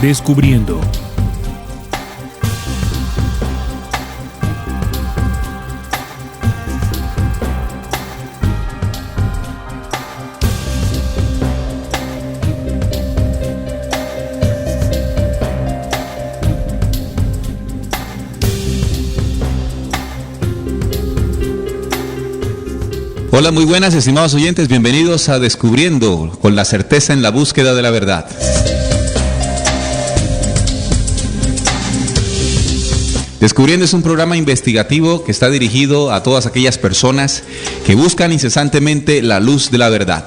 Descubriendo. Hola, muy buenas, estimados oyentes, bienvenidos a Descubriendo, con la certeza en la búsqueda de la verdad. Descubriendo es un programa investigativo que está dirigido a todas aquellas personas que buscan incesantemente la luz de la verdad.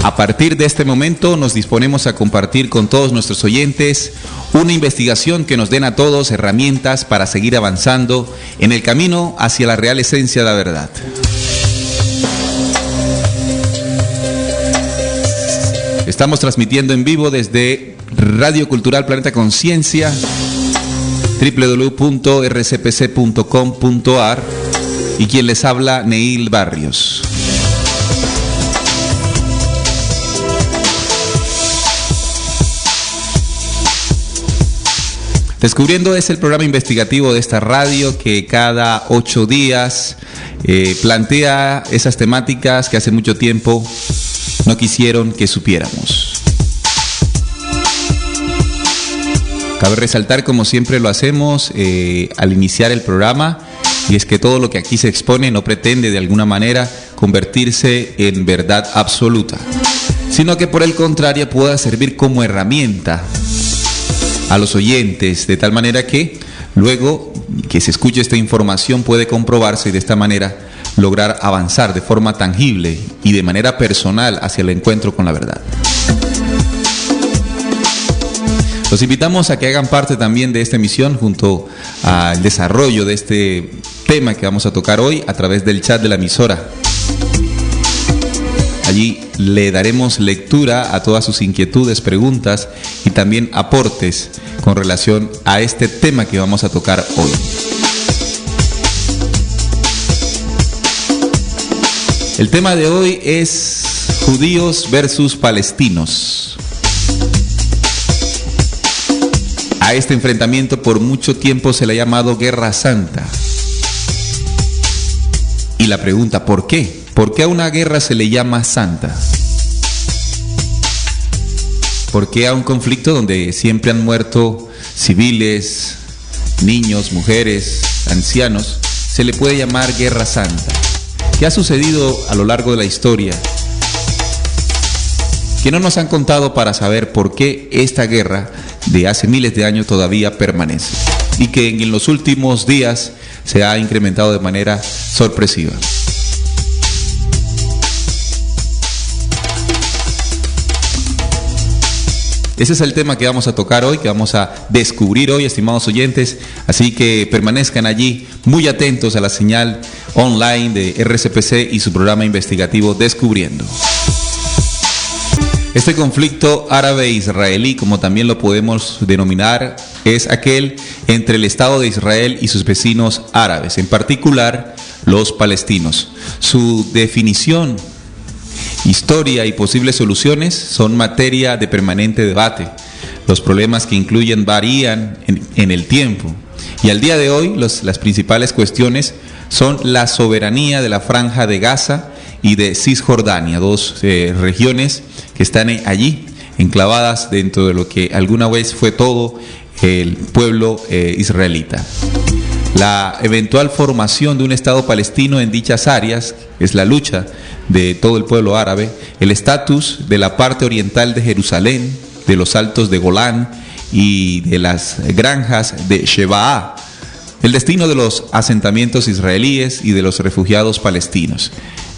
A partir de este momento nos disponemos a compartir con todos nuestros oyentes una investigación que nos den a todos herramientas para seguir avanzando en el camino hacia la real esencia de la verdad. Estamos transmitiendo en vivo desde Radio Cultural Planeta Conciencia, www.rcpc.com.ar, y quien les habla, Neil Barrios. Descubriendo es el programa investigativo de esta radio que cada 8 días plantea esas temáticas que hace mucho tiempo no quisieron que supiéramos. Cabe resaltar, como siempre lo hacemos al iniciar el programa, y es que todo lo que aquí se expone no pretende de alguna manera convertirse en verdad absoluta, sino que por el contrario pueda servir como herramienta a los oyentes, de tal manera que luego que se escuche esta información puede comprobarse y de esta manera lograr avanzar de forma tangible y de manera personal hacia el encuentro con la verdad. Los invitamos a que hagan parte también de esta emisión junto al desarrollo de este tema que vamos a tocar hoy a través del chat de la emisora. Allí le daremos lectura a todas sus inquietudes, preguntas y también aportes con relación a este tema que vamos a tocar hoy. El tema de hoy es judíos versus palestinos. A este enfrentamiento por mucho tiempo se le ha llamado Guerra Santa. Y la pregunta, ¿por qué? ¿Por qué a una guerra se le llama santa? ¿Por qué a un conflicto donde siempre han muerto civiles, niños, mujeres, ancianos, se le puede llamar Guerra Santa? ¿Qué ha sucedido a lo largo de la historia que no nos han contado para saber por qué esta guerra de hace miles de años todavía permanece y que en los últimos días se ha incrementado de manera sorpresiva? Ese es el tema que vamos a tocar hoy, que vamos a descubrir hoy, estimados oyentes. Así que permanezcan allí muy atentos a la señal online de RCPC y su programa investigativo Descubriendo. Este conflicto árabe-israelí, como también lo podemos denominar, es aquel entre el Estado de Israel y sus vecinos árabes, en particular los palestinos. Su definición, historia y posibles soluciones son materia de permanente debate. Los problemas que incluyen varían en el tiempo. Y al día de hoy las principales cuestiones son la soberanía de la Franja de Gaza y de Cisjordania, dos regiones que están allí enclavadas dentro de lo que alguna vez fue todo el pueblo israelita. La eventual formación de un Estado palestino en dichas áreas es la lucha de todo el pueblo árabe, el estatus de la parte oriental de Jerusalén, de los altos de Golán y de las granjas de Shebaa, el destino de los asentamientos israelíes y de los refugiados palestinos,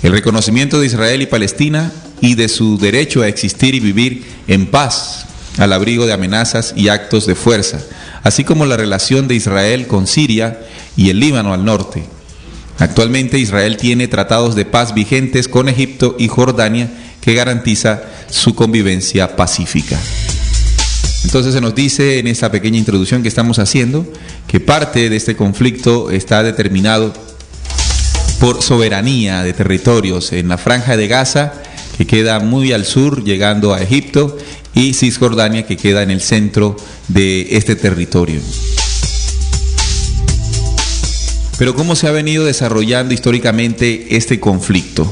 el reconocimiento de Israel y Palestina y de su derecho a existir y vivir en paz al abrigo de amenazas y actos de fuerza, así como la relación de Israel con Siria y el Líbano al norte. Actualmente Israel tiene tratados de paz vigentes con Egipto y Jordania que garantiza su convivencia pacífica. Entonces se nos dice en esta pequeña introducción que estamos haciendo que parte de este conflicto está determinado por soberanía de territorios en la Franja de Gaza, que queda muy al sur, llegando a Egipto, y Cisjordania, que queda en el centro de este territorio. Pero ¿cómo se ha venido desarrollando históricamente este conflicto?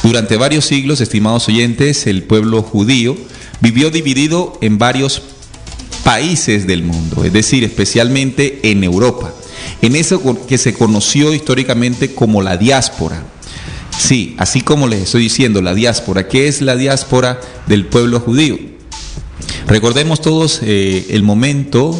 Durante varios siglos, estimados oyentes, el pueblo judío vivió dividido en varios países del mundo, es decir, especialmente en Europa, en eso que se conoció históricamente como la diáspora. Sí, así como les estoy diciendo, la diáspora. ¿Qué es la diáspora del pueblo judío? Recordemos todos el momento,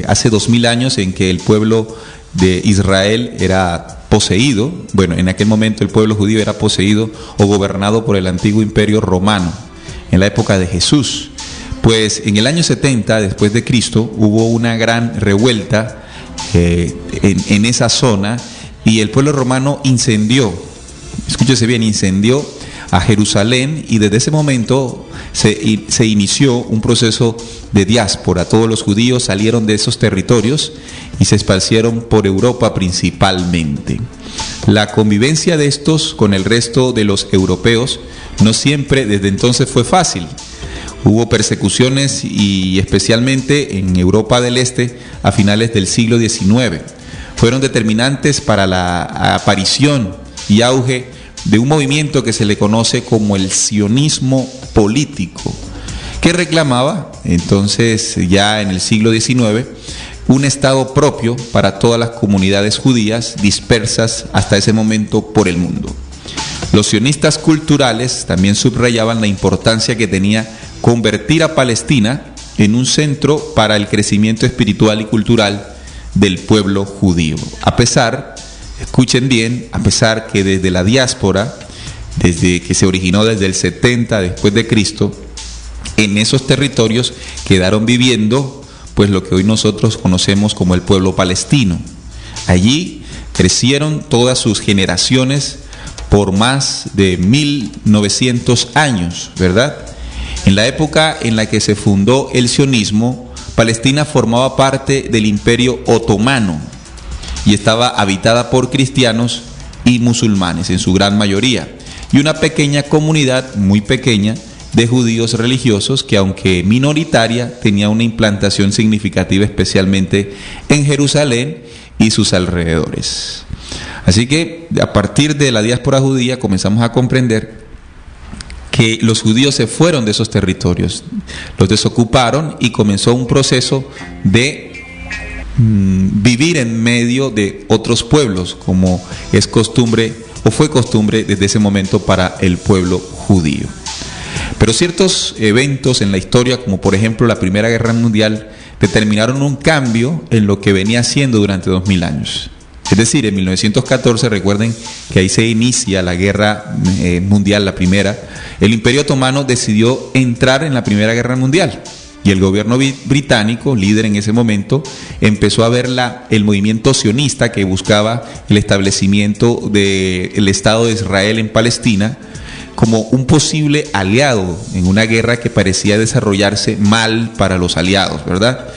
hace 2000 años, en que el pueblo de Israel era poseído. Bueno, en aquel momento el pueblo judío era poseído o gobernado por el antiguo imperio romano, en la época de Jesús. Pues en el año 70 después de Cristo hubo una gran revuelta en esa zona, y el pueblo romano incendió, escúchese bien, incendió a Jerusalén, y desde ese momento se inició un proceso de diáspora. Todos los judíos salieron de esos territorios y se esparcieron por Europa principalmente. La convivencia de estos con el resto de los europeos no siempre desde entonces fue fácil. Hubo persecuciones, y especialmente en Europa del Este a finales del siglo XIX. Fueron determinantes para la aparición y auge de un movimiento que se le conoce como el sionismo político, que reclamaba entonces, ya en el siglo XIX, un estado propio para todas las comunidades judías dispersas hasta ese momento por el mundo. Los sionistas culturales también subrayaban la importancia que tenía convertir a Palestina en un centro para el crecimiento espiritual y cultural del pueblo judío. A pesar, escuchen bien, a pesar que desde la diáspora, desde que se originó desde el 70 después de Cristo, en esos territorios quedaron viviendo pues lo que hoy nosotros conocemos como el pueblo palestino. Allí crecieron todas sus generaciones por más de 1900 años, ¿verdad? En la época en la que se fundó el sionismo, Palestina formaba parte del Imperio Otomano y estaba habitada por cristianos y musulmanes en su gran mayoría, y una pequeña comunidad, muy pequeña, de judíos religiosos que, aunque minoritaria, tenía una implantación significativa especialmente en Jerusalén y sus alrededores. Así que a partir de la diáspora judía comenzamos a comprender que los judíos se fueron de esos territorios, los desocuparon, y comenzó un proceso de vivir en medio de otros pueblos, como es costumbre o fue costumbre desde ese momento para el pueblo judío. Pero ciertos eventos en la historia, como por ejemplo la Primera Guerra Mundial, determinaron un cambio en lo que venía haciendo durante 2000 años. Es decir, en 1914, recuerden que ahí se inicia la guerra mundial, la primera. El Imperio Otomano decidió entrar en la Primera Guerra Mundial, y el gobierno británico, líder en ese momento, empezó a ver el movimiento sionista, que buscaba el establecimiento del Estado de Israel en Palestina, como un posible aliado en una guerra que parecía desarrollarse mal para los aliados, ¿verdad?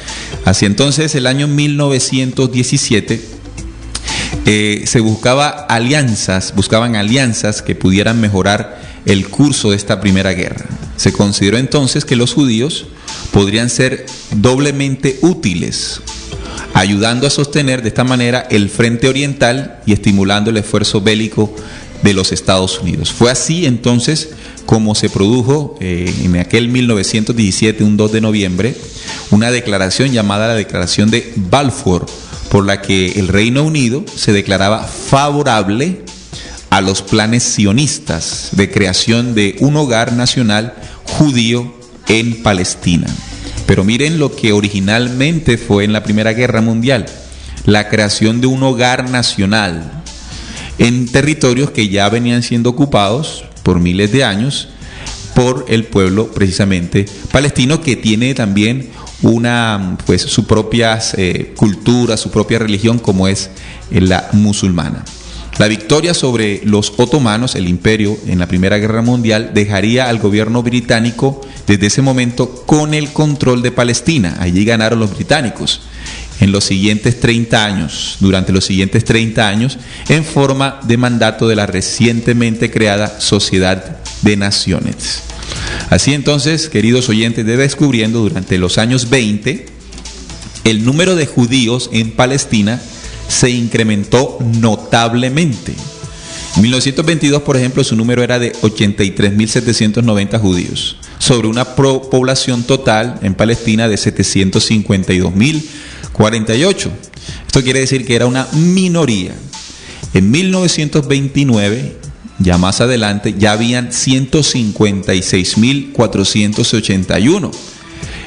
Así entonces, el año 1917, se buscaban alianzas que pudieran mejorar el curso de esta primera guerra. Se consideró entonces que los judíos podrían ser doblemente útiles, ayudando a sostener de esta manera el frente oriental y estimulando el esfuerzo bélico de los Estados Unidos. Fue así entonces como se produjo en aquel 1917, un 2 de noviembre, una declaración llamada la Declaración de Balfour, por la que el Reino Unido se declaraba favorable a los planes sionistas de creación de un hogar nacional judío en Palestina. Pero miren lo que originalmente fue en la Primera Guerra Mundial: la creación de un hogar nacional en territorios que ya venían siendo ocupados por miles de años por el pueblo precisamente palestino, que tiene también su propia cultura, su propia religión, como es la musulmana. La victoria sobre los otomanos, el imperio, en la Primera Guerra Mundial, dejaría al gobierno británico desde ese momento con el control de Palestina. Allí ganaron los británicos. en los siguientes 30 años, durante los siguientes 30 años, en forma de mandato de la recientemente creada Sociedad de Naciones. Así entonces, queridos oyentes, de Descubriendo, durante los años 20, el número de judíos en Palestina se incrementó notablemente. En 1922, por ejemplo, su número era de 83.790 judíos, sobre una población total en Palestina de 752.048. Esto quiere decir que era una minoría. En 1929, ya más adelante, ya habían 156.481,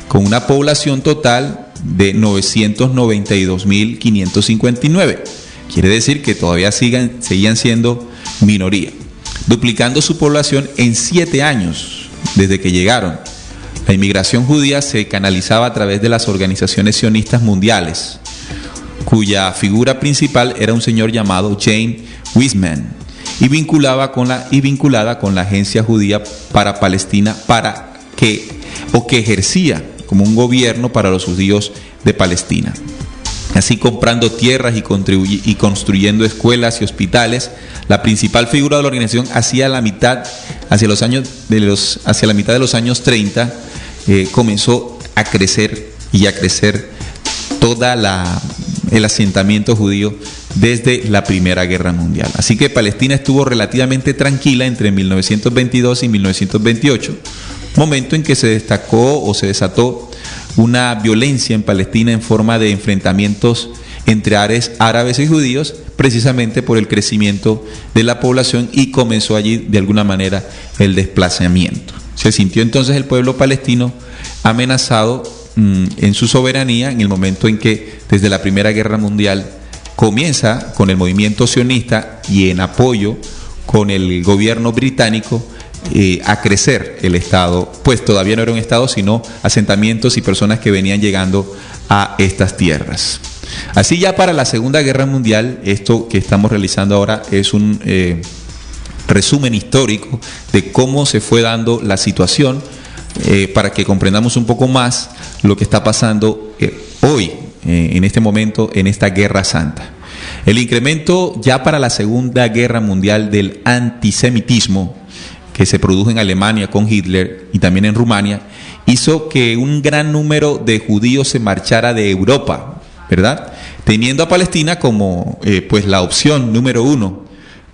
con una población total de 992.559. Quiere decir que todavía seguían siendo minoría, duplicando su población en 7 años desde que llegaron. La inmigración judía se canalizaba a través de las organizaciones sionistas mundiales, cuya figura principal era un señor llamado James Weizmann, y vinculada con la Agencia Judía para Palestina, que ejercía como un gobierno para los judíos de Palestina. Así, comprando tierras y construyendo escuelas y hospitales, la principal figura de la organización hacia la mitad de los años 30 comenzó a crecer todo el asentamiento judío desde la Primera Guerra Mundial. Así que Palestina estuvo relativamente tranquila entre 1922 y 1928, momento en que se desató una violencia en Palestina en forma de enfrentamientos entre árabes y judíos, precisamente por el crecimiento de la población, y comenzó allí de alguna manera el desplazamiento. Se sintió entonces el pueblo palestino amenazado en su soberanía en el momento en que desde la Primera Guerra Mundial comienza con el movimiento sionista y en apoyo con el gobierno británico a crecer el Estado, pues todavía no era un Estado, sino asentamientos y personas que venían llegando a estas tierras. Así, ya para la Segunda Guerra Mundial, esto que estamos realizando ahora es un resumen histórico de cómo se fue dando la situación, para que comprendamos un poco más lo que está pasando hoy, en este momento, en esta Guerra Santa. El incremento ya para la Segunda Guerra Mundial del antisemitismo que se produjo en Alemania con Hitler y también en Rumania, hizo que un gran número de judíos se marchara de Europa, ¿verdad? Teniendo a Palestina como pues la opción número uno,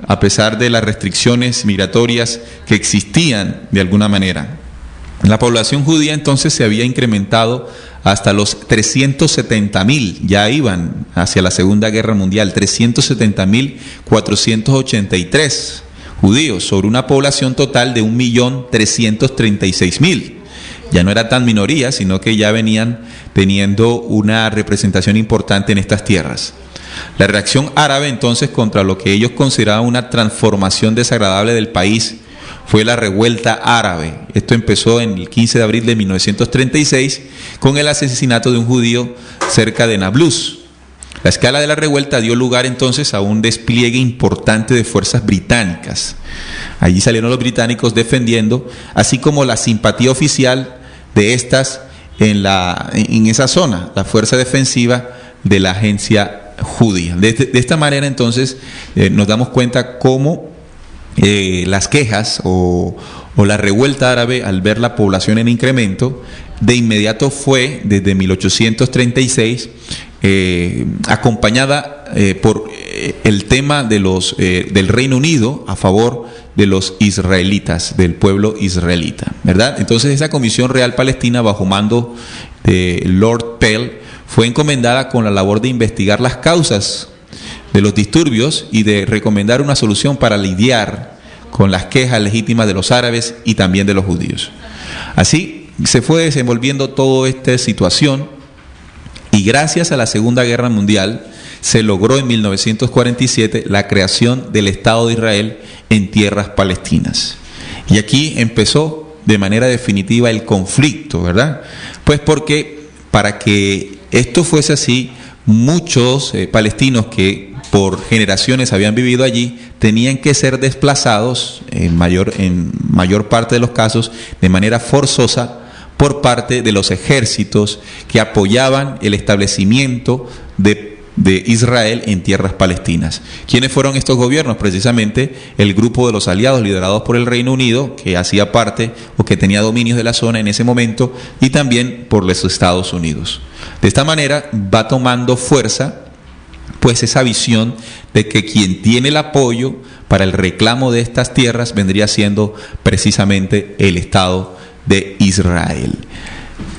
a pesar de las restricciones migratorias que existían de alguna manera. La población judía entonces se había incrementado hasta los 370.000, ya iban hacia la Segunda Guerra Mundial, 370.483 judíos, sobre una población total de 1.336.000. Ya no era tan minoría, sino que ya venían teniendo una representación importante en estas tierras. La reacción árabe entonces contra lo que ellos consideraban una transformación desagradable del país fue la revuelta árabe. Esto empezó en el 15 de abril de 1936 con el asesinato de un judío cerca de Nablus. La escala de la revuelta dio lugar entonces a un despliegue importante de fuerzas británicas. Allí salieron los británicos defendiendo, así como la simpatía oficial de estas en esa zona, la fuerza defensiva de la agencia judía. De esta manera entonces nos damos cuenta cómo las quejas o la revuelta árabe, al ver la población en incremento, de inmediato fue desde 1836 acompañada por el tema de del Reino Unido a favor de los israelitas, del pueblo israelita, ¿verdad? Entonces esa Comisión Real Palestina, bajo mando de Lord Pell, fue encomendada con la labor de investigar las causas de los disturbios y de recomendar una solución para lidiar con las quejas legítimas de los árabes y también de los judíos. Así se fue desenvolviendo toda esta situación, y gracias a la Segunda Guerra Mundial se logró en 1947 la creación del Estado de Israel en tierras palestinas. Y aquí empezó de manera definitiva el conflicto, ¿verdad? Pues porque para que esto fuese así, muchos palestinos que por generaciones habían vivido allí tenían que ser desplazados en mayor parte de los casos de manera forzosa por parte de los ejércitos que apoyaban el establecimiento de Israel en tierras palestinas. ¿Quiénes fueron estos gobiernos? Precisamente el grupo de los aliados liderados por el Reino Unido, que hacía parte o que tenía dominios de la zona en ese momento, y también por los Estados Unidos. De esta manera va tomando fuerza pues esa visión de que quien tiene el apoyo para el reclamo de estas tierras vendría siendo precisamente el Estado de Israel.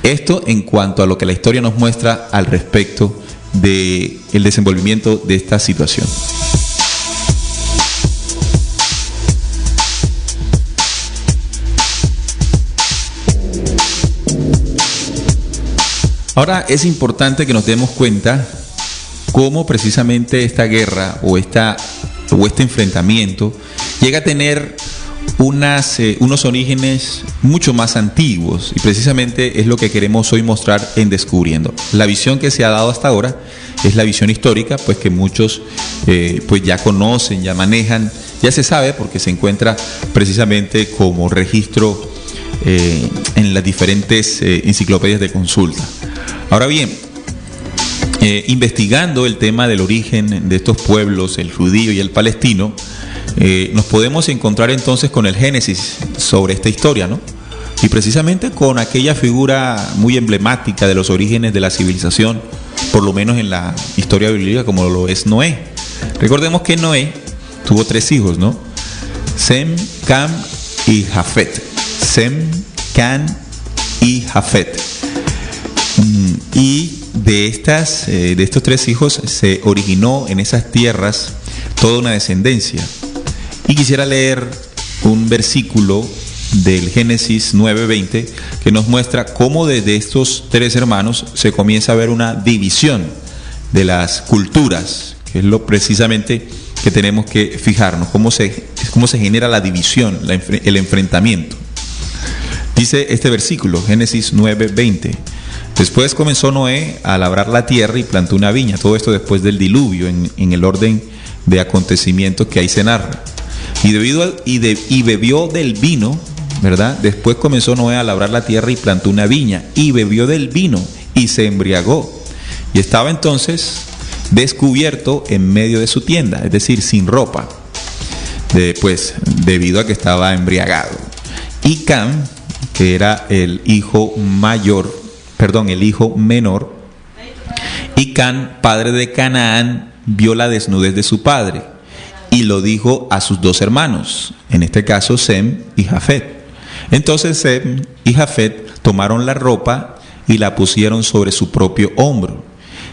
Esto en cuanto a lo que la historia nos muestra al respecto del desenvolvimiento de esta situación. Ahora es importante que nos demos cuenta cómo precisamente esta guerra o este enfrentamiento llega a tener unos orígenes mucho más antiguos, y precisamente es lo que queremos hoy mostrar en Descubriendo. La visión que se ha dado hasta ahora es la visión histórica, pues que muchos pues ya conocen, ya manejan, ya se sabe porque se encuentra precisamente como registro en las diferentes enciclopedias de consulta. Ahora bien, investigando el tema del origen de estos pueblos, el judío y el palestino, nos podemos encontrar entonces con el Génesis sobre esta historia, ¿no? Y precisamente con aquella figura muy emblemática de los orígenes de la civilización, por lo menos en la historia bíblica, como lo es Noé. Recordemos que Noé tuvo 3 hijos, ¿no? Sem, Cam y Jafet. Sem, Cam y Jafet. Y de estos 3 hijos se originó en esas tierras toda una descendencia. Y quisiera leer un versículo del Génesis 9:20 que nos muestra cómo desde estos 3 hermanos se comienza a ver una división de las culturas, que es lo precisamente que tenemos que fijarnos, cómo se genera la división, el enfrentamiento. Dice este versículo, Génesis 9:20: después comenzó Noé a labrar la tierra y plantó una viña. Todo esto después del diluvio, en el orden de acontecimientos que ahí se narra. Y bebió del vino, ¿verdad? Después comenzó Noé a labrar la tierra y plantó una viña, y bebió del vino, y se embriagó. Y estaba entonces descubierto en medio de su tienda, es decir, sin ropa, debido a que estaba embriagado. Y Cam, que era el hijo menor, y Can, padre de Canaán, vio la desnudez de su padre y lo dijo a sus 2 hermanos, en este caso Sem y Jafet. Entonces Sem y Jafet tomaron la ropa y la pusieron sobre su propio hombro,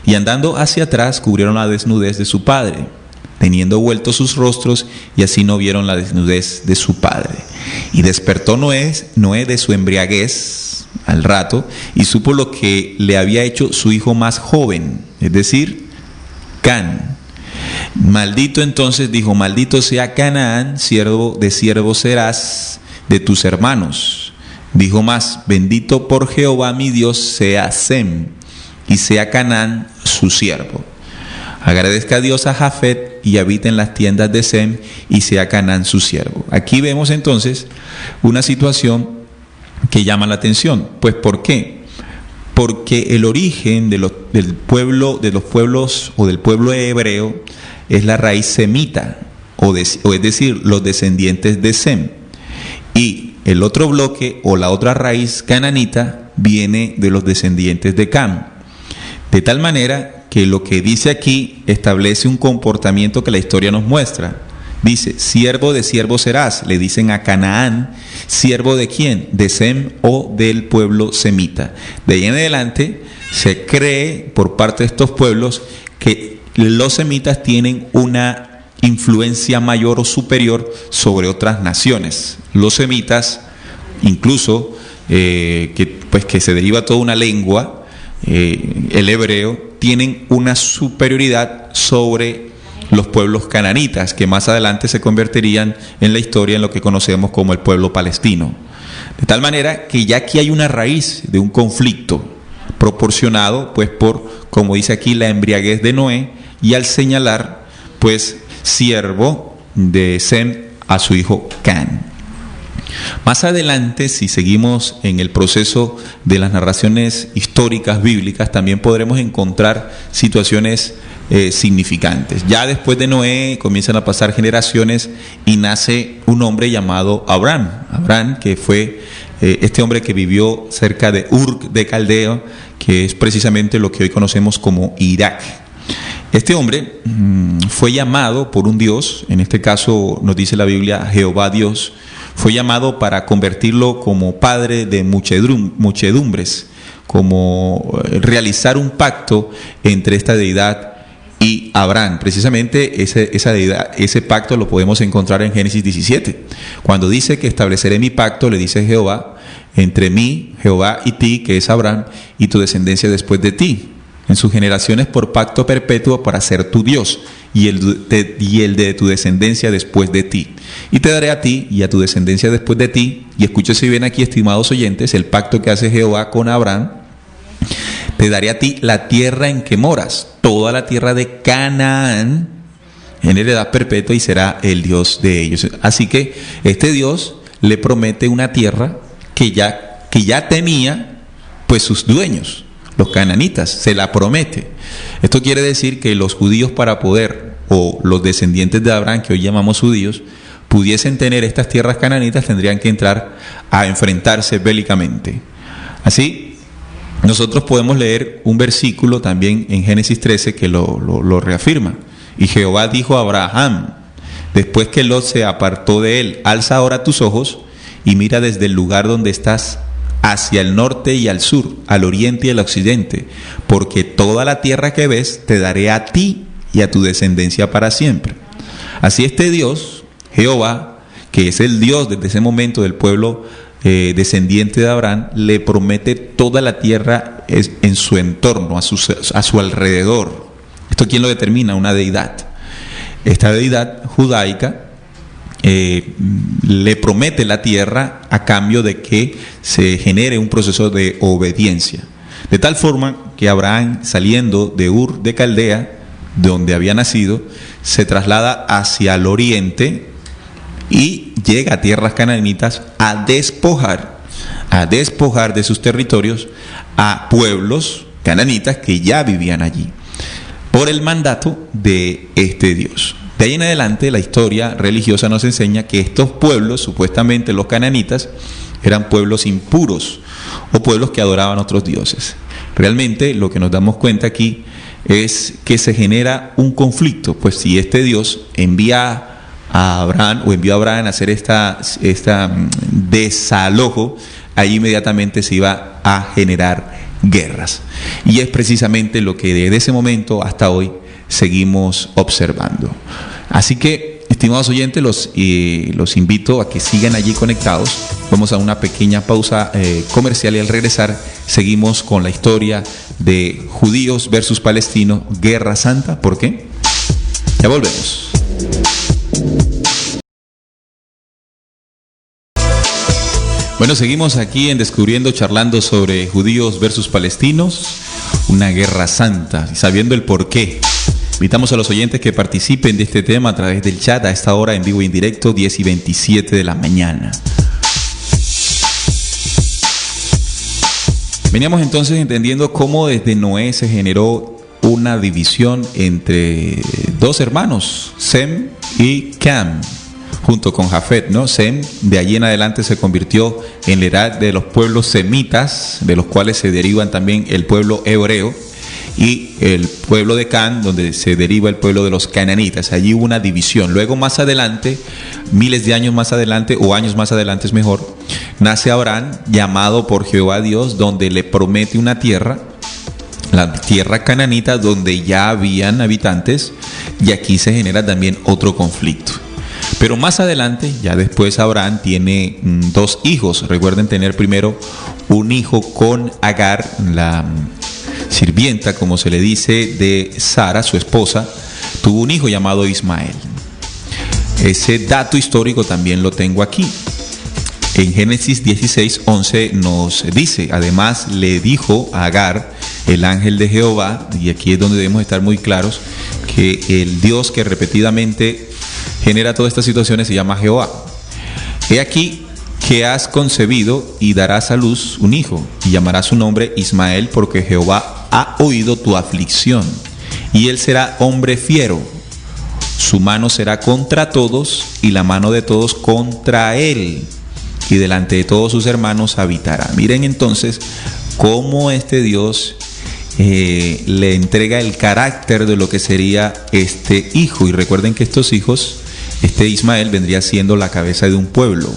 y andando hacia atrás cubrieron la desnudez de su padre, teniendo vueltos sus rostros, y así no vieron la desnudez de su padre. Y despertó Noé de su embriaguez al rato, y supo lo que le había hecho su hijo más joven, es decir, Can. Maldito entonces dijo: maldito sea Canaán, siervo de siervos serás de tus hermanos. Dijo más: bendito por Jehová mi Dios sea Sem, y sea Canaán su siervo. Agradezca a Dios a Jafet y habita en las tiendas de Sem, y sea Canaán su siervo. Aquí vemos entonces una situación que llama la atención. Pues ¿por qué? Porque el origen del pueblo hebreo es la raíz semita, o es decir, los descendientes de Sem. Y el otro bloque o la otra raíz cananita viene de los descendientes de Cam. De tal manera que lo que dice aquí establece un comportamiento que la historia nos muestra. Dice: siervo de siervo serás. Le dicen a Canaán, ¿siervo de quién? De Sem, o del pueblo semita. De ahí en adelante se cree por parte de estos pueblos que los semitas tienen una influencia mayor o superior sobre otras naciones. Los semitas, incluso que se deriva toda una lengua, el hebreo, tienen una superioridad sobre los pueblos cananitas, que más adelante se convertirían en la historia en lo que conocemos como el pueblo palestino. De tal manera que ya aquí hay una raíz de un conflicto proporcionado pues por, como dice aquí, la embriaguez de Noé, y al señalar pues siervo de Sem a su hijo Can. Más adelante, si seguimos en el proceso de las narraciones históricas bíblicas, también podremos encontrar situaciones significantes. Ya después de Noé comienzan a pasar generaciones y nace un hombre llamado Abraham. Abraham, que fue este hombre que vivió cerca de Ur de Caldeo, que es precisamente lo que hoy conocemos como Irak. Este hombre fue llamado por un Dios, en este caso nos dice la Biblia Jehová Dios, fue llamado para convertirlo como padre de muchedumbres, como realizar un pacto entre esta deidad y Abraham. Precisamente esa deidad, ese pacto lo podemos encontrar en Génesis 17, cuando dice que estableceré mi pacto, le dice Jehová, entre mí, Jehová y ti, que es Abraham, y tu descendencia después de ti, en sus generaciones por pacto perpetuo para ser tu Dios, y el de tu descendencia después de ti. Y te daré a ti y a tu descendencia después de ti, y escúchese bien aquí, estimados oyentes, el pacto que hace Jehová con Abraham: te daré a ti la tierra en que moras, toda la tierra de Canaán, en heredad perpetua, y será el Dios de ellos. Así que este Dios le promete una tierra que ya tenía pues sus dueños, los cananitas, se la promete. Esto quiere decir que los judíos, para poder, o los descendientes de Abraham, que hoy llamamos judíos, pudiesen tener estas tierras cananitas, tendrían que entrar a enfrentarse bélicamente. Así, nosotros podemos leer un versículo también en Génesis 13 que lo reafirma. Y Jehová dijo a Abraham, después que Lot se apartó de él: alza ahora tus ojos y mira desde el lugar donde estás hacia el norte y al sur, al oriente y al occidente, porque toda la tierra que ves te daré a ti y a tu descendencia para siempre. Así este Dios, Jehová, que es el Dios desde ese momento del pueblo descendiente de Abraham, le promete toda la tierra en su entorno, a su alrededor. ¿Esto quién lo determina? Una deidad. Esta deidad judaica le promete la tierra a cambio de que se genere un proceso de obediencia. De tal forma que Abraham, saliendo de Ur de Caldea, donde había nacido, se traslada hacia el oriente y llega a tierras cananitas a despojar de sus territorios a pueblos cananitas que ya vivían allí, por el mandato de este Dios. De ahí en adelante la historia religiosa nos enseña que estos pueblos, supuestamente los cananitas, eran pueblos impuros o pueblos que adoraban a otros dioses. Realmente lo que nos damos cuenta aquí es que se genera un conflicto, pues si este Dios envía a Abraham o envió a Abraham a hacer esta desalojo, ahí inmediatamente se iba a generar guerras. Y es precisamente lo que desde ese momento hasta hoy seguimos observando. Así que, estimados oyentes, los invito a que sigan allí conectados. Vamos a una pequeña pausa comercial y al regresar seguimos con la historia de judíos versus palestinos, Guerra Santa. ¿Por qué? Ya volvemos. Bueno, seguimos aquí en Descubriendo, charlando sobre judíos versus palestinos, una guerra santa, y sabiendo el por qué. Invitamos a los oyentes que participen de este tema a través del chat a esta hora en vivo y en directo, 10 y 27 de la mañana. Veníamos entonces entendiendo cómo desde Noé se generó una división entre dos hermanos, Sem y Cam, junto con Jafet, ¿no? Sem, de allí en adelante, se convirtió en la edad de los pueblos semitas, de los cuales se derivan también el pueblo hebreo, y el pueblo de Can, donde se deriva el pueblo de los cananitas. Allí hubo una división. Luego, más adelante, miles de años más adelante, o años más adelante es mejor, nace Abraham, llamado por Jehová Dios, donde le promete una tierra, la tierra cananita, donde ya habían habitantes, y aquí se genera también otro conflicto. Pero más adelante, ya después, Abraham tiene dos hijos. Recuerden tener primero un hijo con Agar, la sirvienta, como se le dice, de Sara, su esposa. Tuvo un hijo llamado Ismael. Ese dato histórico también lo tengo aquí. En Génesis 16:11 nos dice: además le dijo a Agar el ángel de Jehová, y aquí es donde debemos estar muy claros, que el Dios que repetidamente genera todas estas situaciones se llama Jehová. He aquí que has concebido y darás a luz un hijo, y llamarás su nombre Ismael, porque Jehová ha oído tu aflicción, y él será hombre fiero. Su mano será contra todos, y la mano de todos contra él, y delante de todos sus hermanos habitará. Miren entonces cómo este Dios le entrega el carácter de lo que sería este hijo. Y recuerden que estos hijos, este Ismael vendría siendo la cabeza de un pueblo.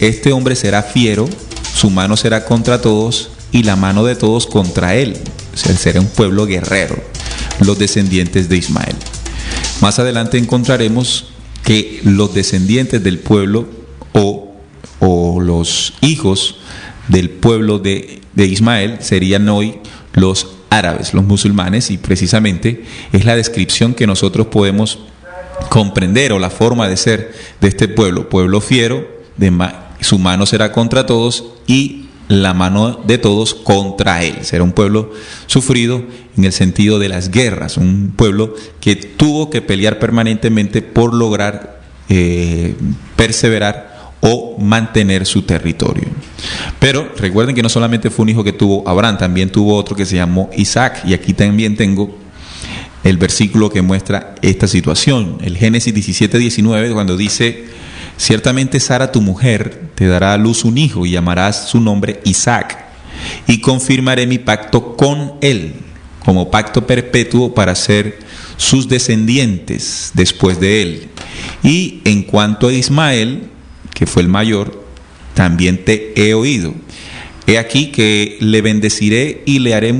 Este hombre será fiero, su mano será contra todos y la mano de todos contra él. O sea, será un pueblo guerrero, los descendientes de Ismael. Más adelante encontraremos que los descendientes del pueblo o los hijos del pueblo de Ismael serían hoy los árabes, los musulmanes, y precisamente es la descripción que nosotros podemos comprender, o la forma de ser de este pueblo fiero, su mano será contra todos y la mano de todos contra él. Será un pueblo sufrido en el sentido de las guerras, un pueblo que tuvo que pelear permanentemente por lograr perseverar o mantener su territorio. Pero recuerden que no solamente fue un hijo que tuvo Abraham, también tuvo otro que se llamó Isaac, y aquí también tengo el versículo que muestra esta situación, el Génesis 17:19, cuando dice: ciertamente Sara tu mujer te dará a luz un hijo y llamarás su nombre Isaac, y confirmaré mi pacto con él como pacto perpetuo para ser sus descendientes después de él. Y en cuanto a Ismael, que fue el mayor, también te he oído. He aquí que le bendeciré y le haré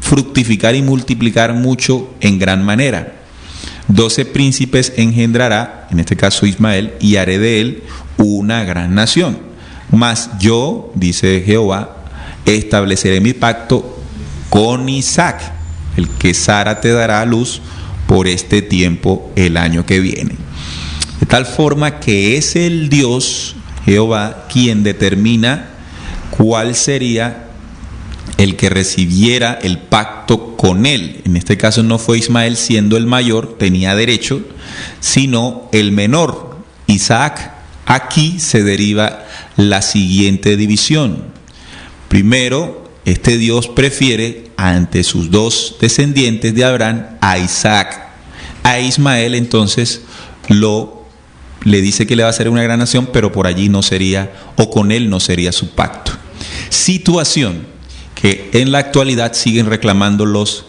fructificar y multiplicar mucho en gran manera. 12 príncipes engendrará, en este caso Ismael, y haré de él una gran nación. Mas yo, dice Jehová, estableceré mi pacto con Isaac, el que Sara te dará a luz por este tiempo el año que viene. De tal forma que es el Dios, Jehová, quien determina cuál sería el que recibiera el pacto con él. En este caso no fue Ismael, siendo el mayor, tenía derecho, sino el menor, Isaac. Aquí se deriva la siguiente división. Primero, este Dios prefiere ante sus dos descendientes de Abraham a Isaac. A Ismael entonces le dice que le va a hacer una gran nación, pero por allí no sería, o con él no sería su pacto. Situación que en la actualidad siguen reclamando los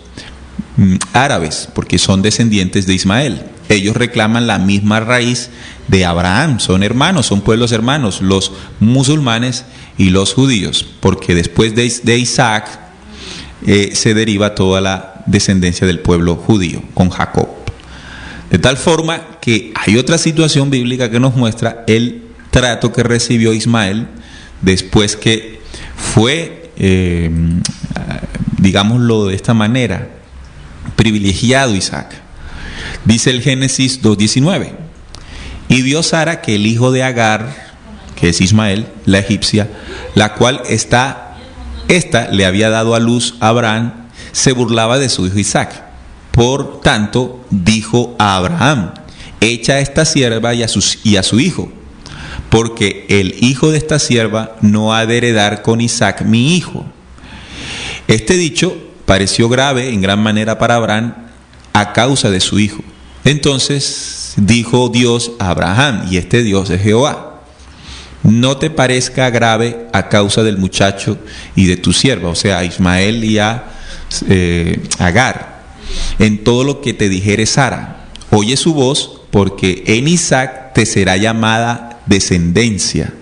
árabes, porque son descendientes de Ismael. Ellos reclaman la misma raíz de Abraham, son hermanos, son pueblos hermanos, los musulmanes y los judíos, porque después de Isaac se deriva toda la descendencia del pueblo judío, con Jacob. De tal forma que hay otra situación bíblica que nos muestra el trato que recibió Ismael después que fue, digámoslo de esta manera, privilegiado Isaac. Dice el Génesis 2:19: y vio Sara que el hijo de Agar, que es Ismael, la egipcia, la cual esta le había dado a luz a Abraham, se burlaba de su hijo Isaac. Por tanto, dijo a Abraham: echa a esta sierva y a su hijo, porque el hijo de esta sierva no ha de heredar con Isaac mi hijo. Este dicho pareció grave en gran manera para Abraham a causa de su hijo. Entonces dijo Dios a Abraham, y este Dios es Jehová: no te parezca grave a causa del muchacho y de tu sierva, o sea, a Ismael y a Agar, en todo lo que te dijere Sara. Oye su voz, porque en Isaac te será llamada descendencia,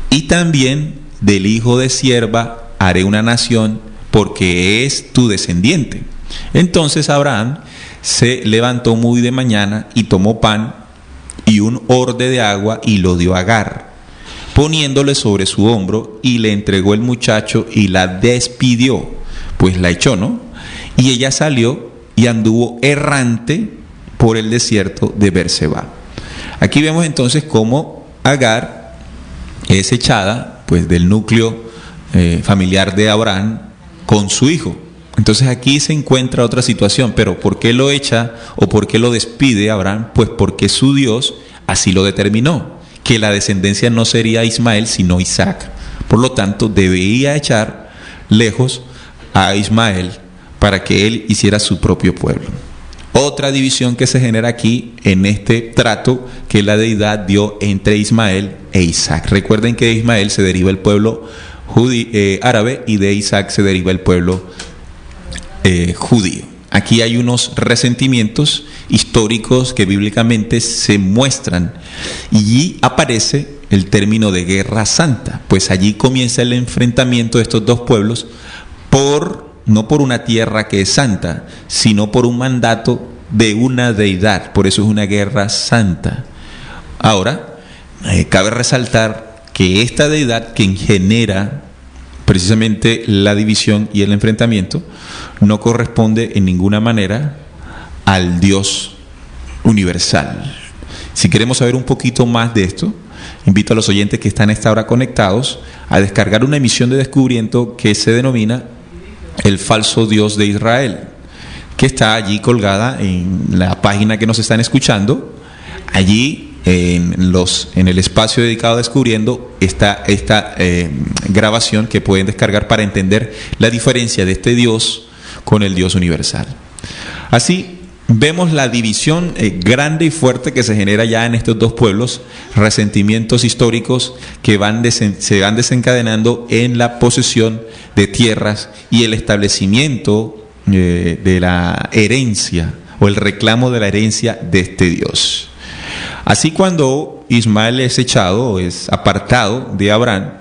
y también del hijo de sierva haré una nación, porque es tu descendiente. Entonces Abraham se levantó muy de mañana y tomó pan y un orde de agua y lo dio a Agar, poniéndole sobre su hombro, y le entregó el muchacho y la despidió, pues la echó, ¿no? Y ella salió y anduvo errante por el desierto de Berseba. Aquí vemos entonces cómo Agar es echada pues del núcleo familiar de Abraham con su hijo. Entonces aquí se encuentra otra situación, pero ¿por qué lo echa o por qué lo despide Abraham? Pues porque su Dios así lo determinó, que la descendencia no sería Ismael, sino Isaac. Por lo tanto, debía echar lejos a Ismael para que él hiciera su propio pueblo. Otra división que se genera aquí en este trato que la deidad dio entre Ismael e Isaac. Recuerden que de Ismael se deriva el pueblo árabe y de Isaac se deriva el pueblo judío. Aquí hay unos resentimientos históricos que bíblicamente se muestran y aparece el término de guerra santa, pues allí comienza el enfrentamiento de estos dos pueblos no por una tierra que es santa, sino por un mandato de una deidad. Por eso es una guerra santa. Ahora, cabe resaltar que esta deidad, quien genera precisamente la división y el enfrentamiento, no corresponde en ninguna manera al Dios universal. Si queremos saber un poquito más de esto, invito a los oyentes que están a esta hora conectados a descargar una emisión de descubrimiento que se denomina El falso Dios de Israel, que está allí colgada en la página que nos están escuchando. Allí en el espacio dedicado a Descubriendo está esta grabación que pueden descargar para entender la diferencia de este Dios con el Dios universal. Así vemos la división grande y fuerte que se genera ya en estos dos pueblos, resentimientos históricos que se van desencadenando en la posesión de tierras y el establecimiento de la herencia o el reclamo de la herencia de este Dios. Así, cuando Ismael es echado o es apartado de Abraham,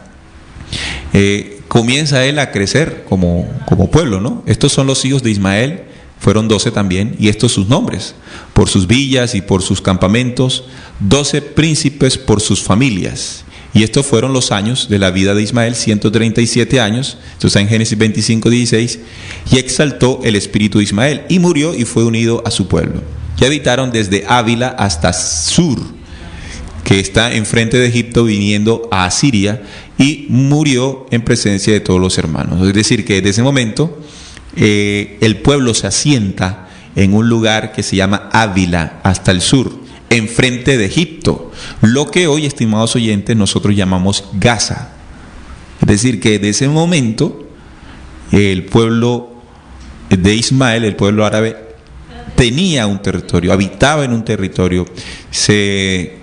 comienza él a crecer como pueblo, ¿no? Estos son los hijos de Ismael, fueron 12 también, y estos sus nombres, por sus villas y por sus campamentos, 12 príncipes por sus familias. Y estos fueron los años de la vida de Ismael, 137 años, esto está en Génesis 25:16, y exaltó el espíritu de Ismael, y murió y fue unido a su pueblo. Y habitaron desde Ávila hasta Sur, que está enfrente de Egipto, viniendo a Asiria, y murió en presencia de todos los hermanos. Es decir, que desde ese momento el pueblo se asienta en un lugar que se llama Ávila, hasta el sur, enfrente de Egipto, lo que hoy, estimados oyentes, nosotros llamamos Gaza. Es decir, que desde ese momento el pueblo de Ismael, el pueblo árabe, tenía un territorio, habitaba en un territorio, se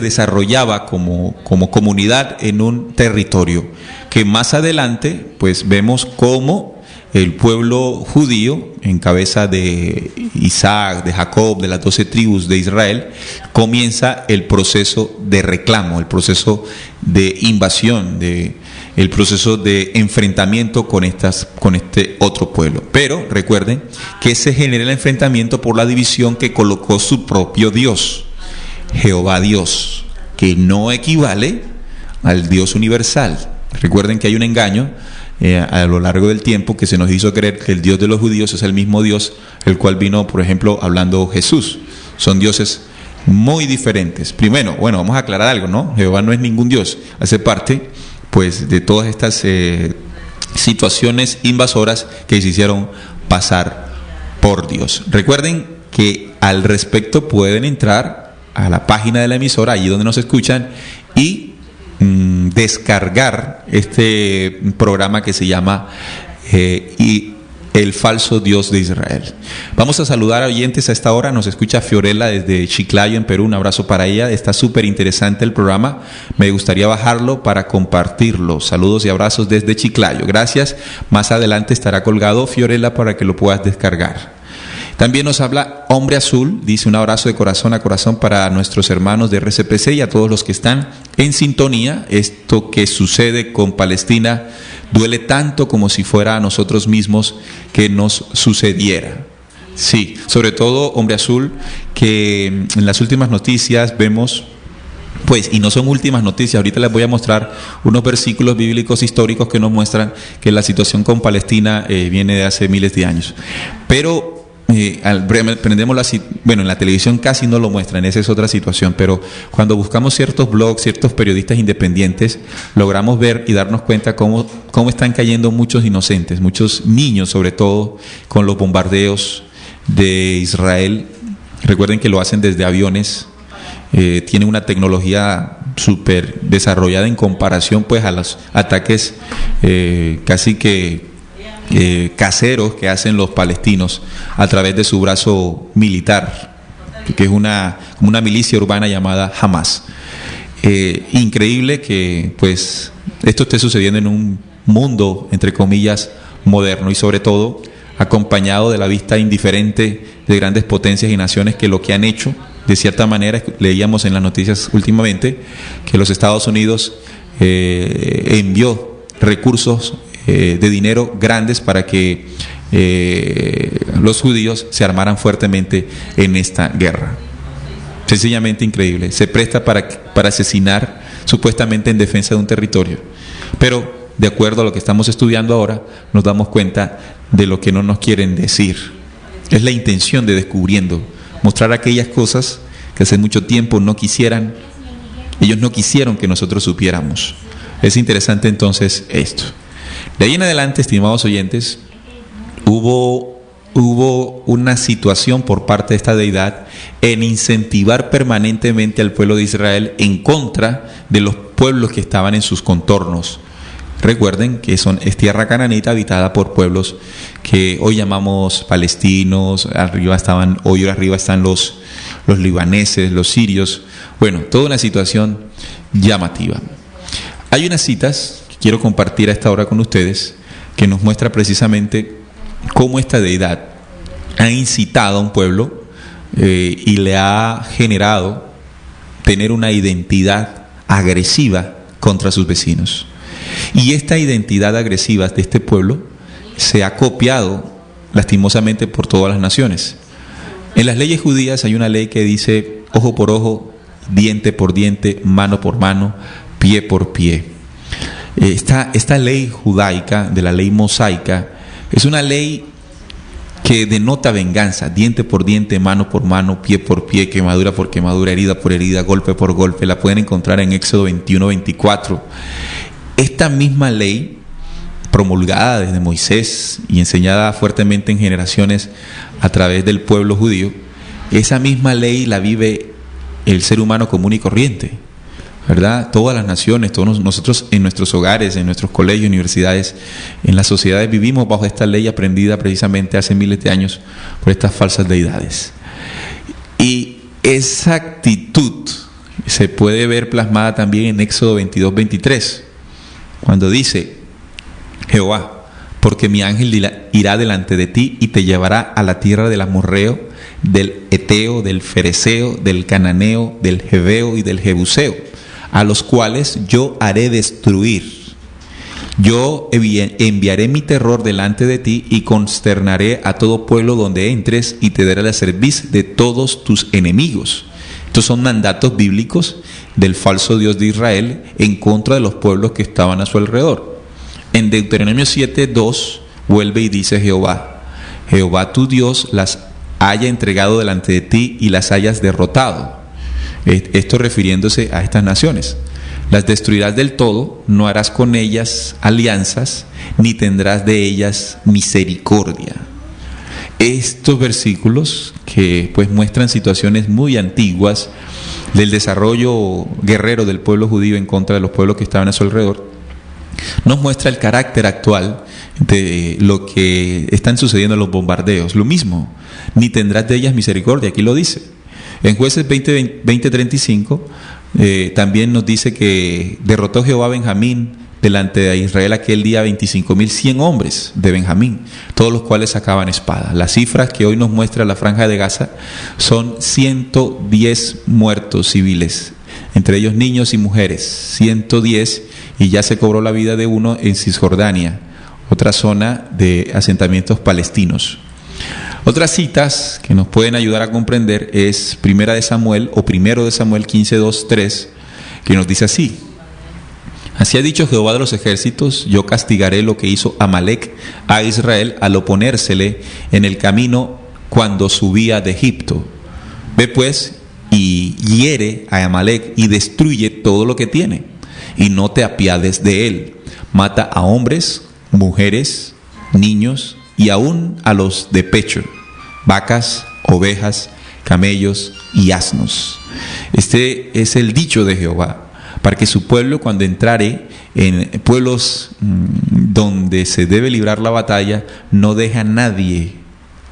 desarrollaba como comunidad en un territorio que más adelante pues vemos cómo el pueblo judío, en cabeza de Isaac, de Jacob, de las 12 tribus de Israel, comienza el proceso de reclamo, el proceso de invasión, el proceso de enfrentamiento con este otro pueblo. Pero recuerden que se genera el enfrentamiento por la división que colocó su propio Dios, Jehová Dios, que no equivale al Dios universal. Recuerden que hay un engaño a lo largo del tiempo que se nos hizo creer que el Dios de los judíos es el mismo Dios el cual vino, por ejemplo, hablando Jesús. Son dioses muy diferentes. Primero, vamos a aclarar algo, ¿no? Jehová no es ningún Dios, hace parte pues de todas estas situaciones invasoras que se hicieron pasar por Dios. Recuerden que al respecto pueden entrar a la página de la emisora, allí donde nos escuchan, y descargar este programa que se llama El falso Dios de Israel. Vamos a saludar a oyentes a esta hora. Nos escucha Fiorella desde Chiclayo, en Perú. Un abrazo para ella. Está súper interesante el programa. Me gustaría bajarlo para compartirlo. Saludos y abrazos desde Chiclayo. Gracias. Más adelante estará colgado, Fiorella, para que lo puedas descargar. También nos habla Hombre Azul, dice: un abrazo de corazón a corazón para nuestros hermanos de RCPC y a todos los que están en sintonía. Esto que sucede con Palestina duele tanto como si fuera a nosotros mismos que nos sucediera. Sí, sobre todo, Hombre Azul, que en las últimas noticias vemos, pues, y no son últimas noticias, ahorita les voy a mostrar unos versículos bíblicos históricos que nos muestran que la situación con Palestina viene de hace miles de años. Pero prendemos en la televisión casi no lo muestran, esa es otra situación, pero cuando buscamos ciertos blogs, ciertos periodistas independientes, logramos ver y darnos cuenta cómo están cayendo muchos inocentes, muchos niños sobre todo, con los bombardeos de Israel. Recuerden que lo hacen desde aviones, tienen una tecnología súper desarrollada en comparación pues a los ataques casi que caseros que hacen los palestinos a través de su brazo militar, que es como una milicia urbana llamada Hamas. Increíble que pues esto esté sucediendo en un mundo, entre comillas, moderno, y sobre todo acompañado de la vista indiferente de grandes potencias y naciones que lo que han hecho, de cierta manera, leíamos en las noticias últimamente que los Estados Unidos envió recursos de dinero grandes para que los judíos se armaran fuertemente en esta guerra. Sencillamente increíble. Se presta para asesinar supuestamente en defensa de un territorio. Pero, de acuerdo a lo que estamos estudiando ahora, nos damos cuenta de lo que no nos quieren decir. Es la intención de Descubriendo, mostrar aquellas cosas que hace mucho tiempo ellos no quisieron que nosotros supiéramos. Es interesante entonces esto. De ahí en adelante, estimados oyentes, hubo una situación por parte de esta deidad en incentivar permanentemente al pueblo de Israel en contra de los pueblos que estaban en sus contornos. Recuerden que es tierra cananita habitada por pueblos que hoy llamamos palestinos. Hoy arriba están los libaneses, los sirios. Bueno, toda una situación llamativa. Hay unas citas que quiero compartir a esta hora con ustedes que nos muestra precisamente cómo esta deidad ha incitado a un pueblo y le ha generado tener una identidad agresiva contra sus vecinos. Y esta identidad agresiva de este pueblo se ha copiado lastimosamente por todas las naciones. En las leyes judías hay una ley que dice ojo por ojo, diente por diente, mano por mano, pie por pie. Esta ley judaica, de la ley mosaica, es una ley que denota venganza, diente por diente, mano por mano, pie por pie, quemadura por quemadura, herida por herida, golpe por golpe. La pueden encontrar en Éxodo 21-24. Esta misma ley, promulgada desde Moisés y enseñada fuertemente en generaciones a través del pueblo judío, esa misma ley la vive el ser humano común y corriente, ¿verdad? Todas las naciones, todos nosotros en nuestros hogares, en nuestros colegios, universidades, en las sociedades vivimos bajo esta ley aprendida precisamente hace miles de años por estas falsas deidades. Y esa actitud se puede ver plasmada también en Éxodo 22-23, cuando dice Jehová: porque mi ángel irá delante de ti y te llevará a la tierra del amorreo, del eteo, del fereceo, del cananeo, del jebeo y del jebuseo, a los cuales yo haré destruir. Yo enviaré mi terror delante de ti y consternaré a todo pueblo donde entres y te daré la cerviz de todos tus enemigos. Estos son mandatos bíblicos del falso Dios de Israel en contra de los pueblos que estaban a su alrededor. En Deuteronomio 7:2 vuelve y dice Jehová tu Dios las haya entregado delante de ti y las hayas derrotado. Esto refiriéndose a estas naciones. Las destruirás del todo, no harás con ellas alianzas, ni tendrás de ellas misericordia. Estos versículos que pues muestran situaciones muy antiguas del desarrollo guerrero del pueblo judío en contra de los pueblos que estaban a su alrededor, nos muestra el carácter actual de lo que están sucediendo en los bombardeos. Lo mismo, ni tendrás de ellas misericordia, aquí lo dice. En Jueces 20:35 también nos dice que derrotó Jehová a Benjamín delante de Israel aquel día 25.100 hombres de Benjamín, todos los cuales sacaban espada. Las cifras que hoy nos muestra la Franja de Gaza son 110 muertos civiles, entre ellos niños y mujeres, 110, y ya se cobró la vida de uno en Cisjordania, otra zona de asentamientos palestinos. Otras citas que nos pueden ayudar a comprender es Primero de Samuel 15:2-3, que nos dice así: así ha dicho Jehová de los ejércitos, yo castigaré lo que hizo Amalec a Israel al oponérsele en el camino cuando subía de Egipto. Ve pues y hiere a Amalec y destruye todo lo que tiene, y no te apiades de él. Mata a hombres, mujeres, niños y aún a los de pecho, vacas, ovejas, camellos y asnos. Este es el dicho de Jehová. para que su pueblo, cuando entrare en pueblos donde se debe librar la batalla, no deja a nadie